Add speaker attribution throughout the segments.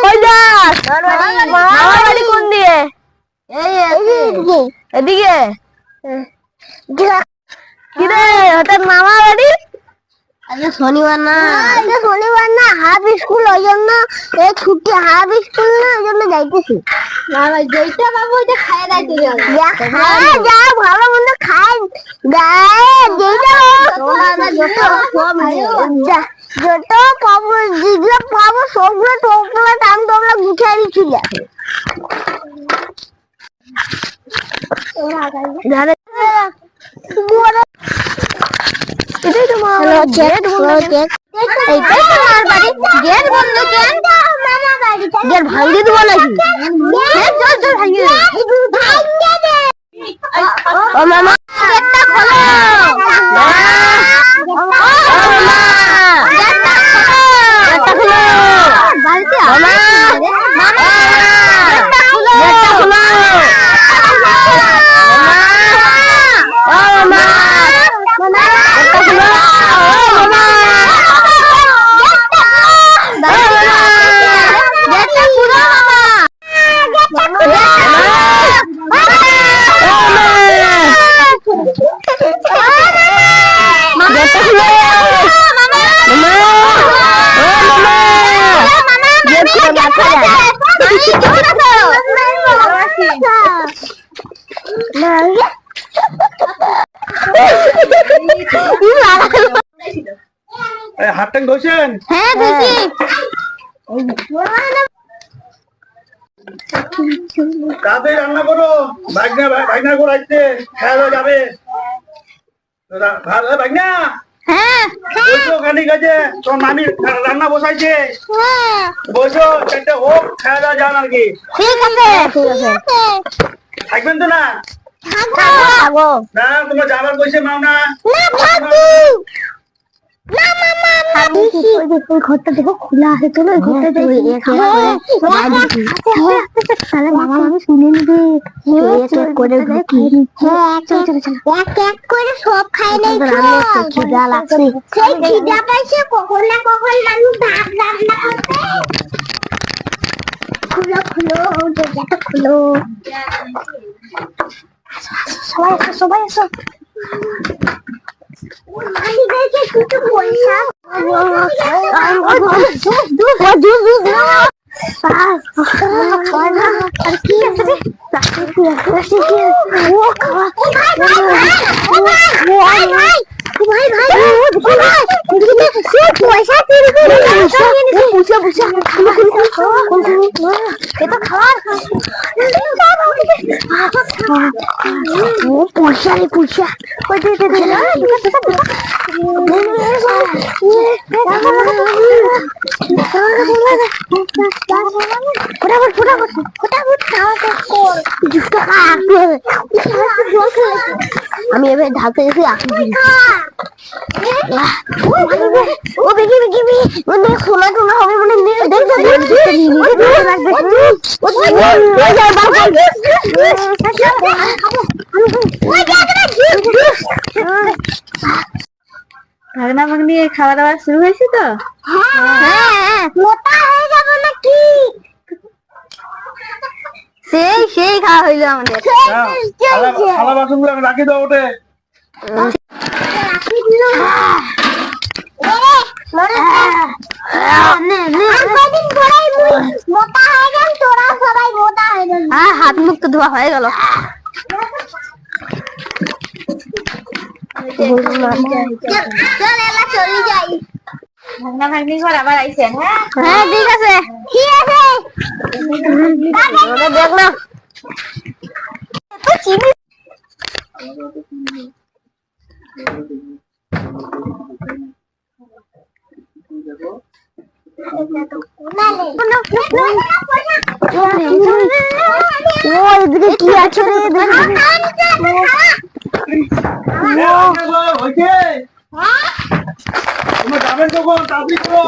Speaker 1: কই যাস? মামার বাড়ি কোন দিয়ে? এদিকে। কিরে হঠাৎ মামার বাড়ি?
Speaker 2: শনিবার না হাফ স্কুল, ওই জন্য ছুটি, হাফ স্কুল না ওই জন্য যাইতেছি। যেটা বাবু ওইটা খায় দাইতে যা ভালো মন্দ খাই যত পাবো, যেগুলো পাবো সবগুলো টোপলা টান টোপলা গুছিয়ে দিচ্ছিল। এটাই তো মা গেট বন্ধ, এইটাই তো মার বাড়ি। গেট বন্ধ কেন? মামা বাড়ি গেট ভাঙিয়ে দেবো নাকি? চল চল ভাঙিয়ে দে। ও মামা গেটটা খোলো, গেটটা খোলো, বাড়িতে মামা মামা গেটটা খোলো, গেটটা খোলো।
Speaker 3: হাতটা ধরছেন?
Speaker 2: হ্যাঁ ধরছি।
Speaker 3: তাড়াতাড়ি রান্না করো, ভাগনা করে আসছে, খেলা যাবে। ভাগনা বলছো খানিক আছে, তোর মামি রান্না বসাইছে, বলছো চারটে হোক, খেলা যান আর কি।
Speaker 2: ঠিক আছে ঠিক আছে।
Speaker 3: থাকবেন তো না?
Speaker 2: থাকবো
Speaker 3: না, তোমার যাবার কইছে মাও না?
Speaker 2: ঘরটা দেখো খোলা আছে, চলো ঘরটা শুনে নিবে করে সব খাই নাই। খিদা লাগছে, খিদা পাইছে কখন না কখন মানুষ ভাত রান্না করতে। খুলো খুলো দরজাটা খুলো, সবাই আসো সবাই আসো। কিছু পয়সা পয়সা আমি এবার ঢালতে এসে আসি। ও দেখি শোনা টোনা হবে মনে
Speaker 1: ভাগনা ভাগ্নি খাওয়া দাওয়া শুরু হয়েছে তো?
Speaker 2: মোটা হয়ে যাবো নাকি?
Speaker 1: সেই খাওয়া হইলো আমাদের।
Speaker 3: থালা বাসন গুলো রাখি দাও ওঠে।
Speaker 1: হাত মুখ তো ধোয়া হয়ে গেল।
Speaker 2: চলে যাই।
Speaker 1: ভাগনা ভাগ্নি ঘর আবার আইছেন?
Speaker 2: হ্যাঁ ঠিক আছে ঠিক আছে।
Speaker 1: দেখলাম
Speaker 2: কি আছে
Speaker 3: যাবেন কখন? তাড়াতাড়ি করো।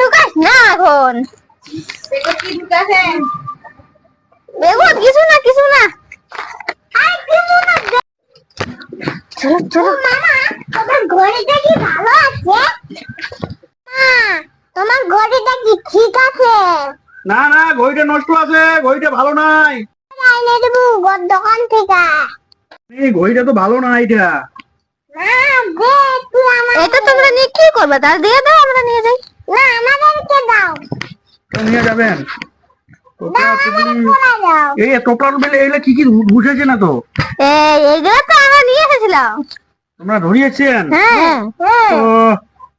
Speaker 2: ঢুকাস না এখন। বেগুন কিছু না চলো চলো মামা তোমার ঘড়িটা কি ভালো আছে? তোমার ঘড়িটা কি ঠিক আছে?
Speaker 3: না না, ঘড়িটা নষ্ট আছে, ঘড়িটা ভালো নাই।
Speaker 2: এনে দেবো দোকান থেকে।
Speaker 3: এই ঘড়িটা তো ভালো না এটা।
Speaker 2: এটা তোমরা নিয়ে কি করবে? তার দিয়ে দাও, আমরা নিয়ে যাই। না আমাদেরকে দাও।
Speaker 3: নিয়ে যাবেন?
Speaker 2: দাও।
Speaker 3: এই টোপলার বেলে এগুলা কি কি বুঝেছে না তো?
Speaker 2: এইগুলো তো আমরা নিয়ে এসেছিলাম।
Speaker 3: তোমরা ধরিয়েছেন?
Speaker 2: হ্যাঁ
Speaker 3: তো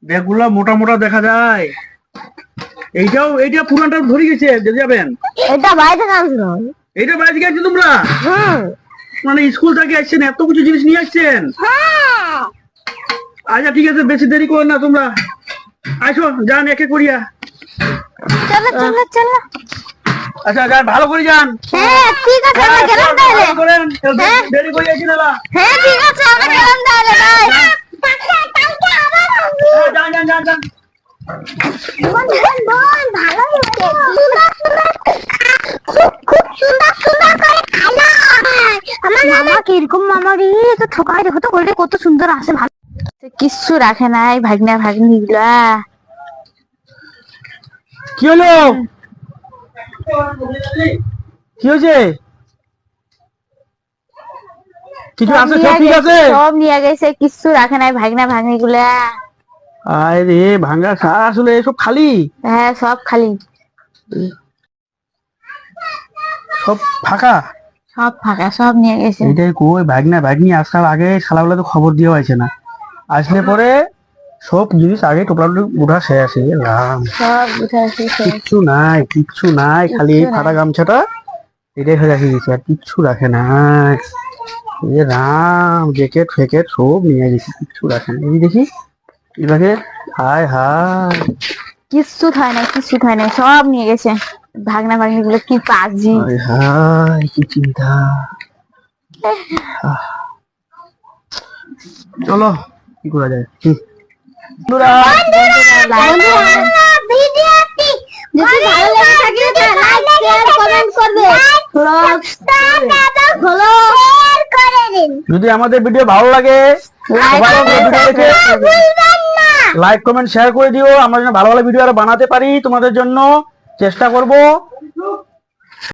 Speaker 3: ব্যাগগুলা মোটা মোটা দেখা যায়। এইটা পুরানটা ধরে গেছে, দিয়ে যাবেন?
Speaker 2: এটা বাইরে কামছিল।
Speaker 3: এইটা বাইরে গেছে তোমরা? মানে স্কুল থেকে আসছেন, এত কিছু জিনিস নিয়ে আসছেন? আচ্ছা ঠিক আছে, বেশি দেরি করো না তোমরা, আসো যান একে করিয়া।
Speaker 2: চলো চলো চলো।
Speaker 3: আচ্ছা যান, ভালো করে যান।
Speaker 2: হ্যাঁ ঠিক আছে, আমরা গেলাম তাহলে।
Speaker 3: ভালো করেন, দেরি করে আসি না।
Speaker 2: হ্যাঁ ঠিক আছে, আমরা গেলাম তাহলে। বাই।
Speaker 3: যান যান যান যান।
Speaker 2: ভালো খুব সুন্দর করে খালো। আমার মামা কিরকম মামা রে, তো ঠকাই দেখো তো করে কত সুন্দর আসে। ভালো কিচ্ছু রাখে নাই ভাগনা ভাগ্নি গুলা।
Speaker 3: কি হলো? কি হয়েছে? কিছু আছে? সব ঠিক আছে?
Speaker 2: সব নিয়ে গেছে, কিচ্ছু রাখে নাই ভাগনা ভাগ্নি গুলা।
Speaker 3: আরে ভাঙ্গা আসলে সব খালি?
Speaker 2: হ্যাঁ সব খালি,
Speaker 3: সব ফাঁকা?
Speaker 2: সব ফাঁকা, সব নিয়ে গেছে।
Speaker 3: এটাই কই, ভাগনা ভাগ্নি আসার আগে শালাগুলা তো খবর দিয়ে হয়েছে না, আসলে পরে সব জিনিস আগে টোপলা উঠা শেষ। রাম,
Speaker 2: সব উঠাইছে
Speaker 3: কিচ্ছু নাই, খালি এই ফাটা গামছাটা এটাই হয়ে রেখে গেছে, আর কিচ্ছু রাখে নাই। এ রাম, জ্যাকেট ফ্যাকেট সব নিয়ে গেছে, কিচ্ছু রাখে না। এই দেখি এবারে, হায় হায়,
Speaker 2: কিচ্ছু খায় নাই, সব নিয়ে গেছে। ভাগনা ভাগ্নি গুলো কি পাজি।
Speaker 3: হায় হায়, কি চিন্তা। চলো কি করা যায়। বন্ধুরা, যদি আমাদের ভিডিও ভালো লাগে লাইক কমেন্ট শেয়ার করে দিও, আমরা যেন ভালো ভালো ভিডিও আরো বানাতে পারি, তোমাদের জন্য চেষ্টা করব।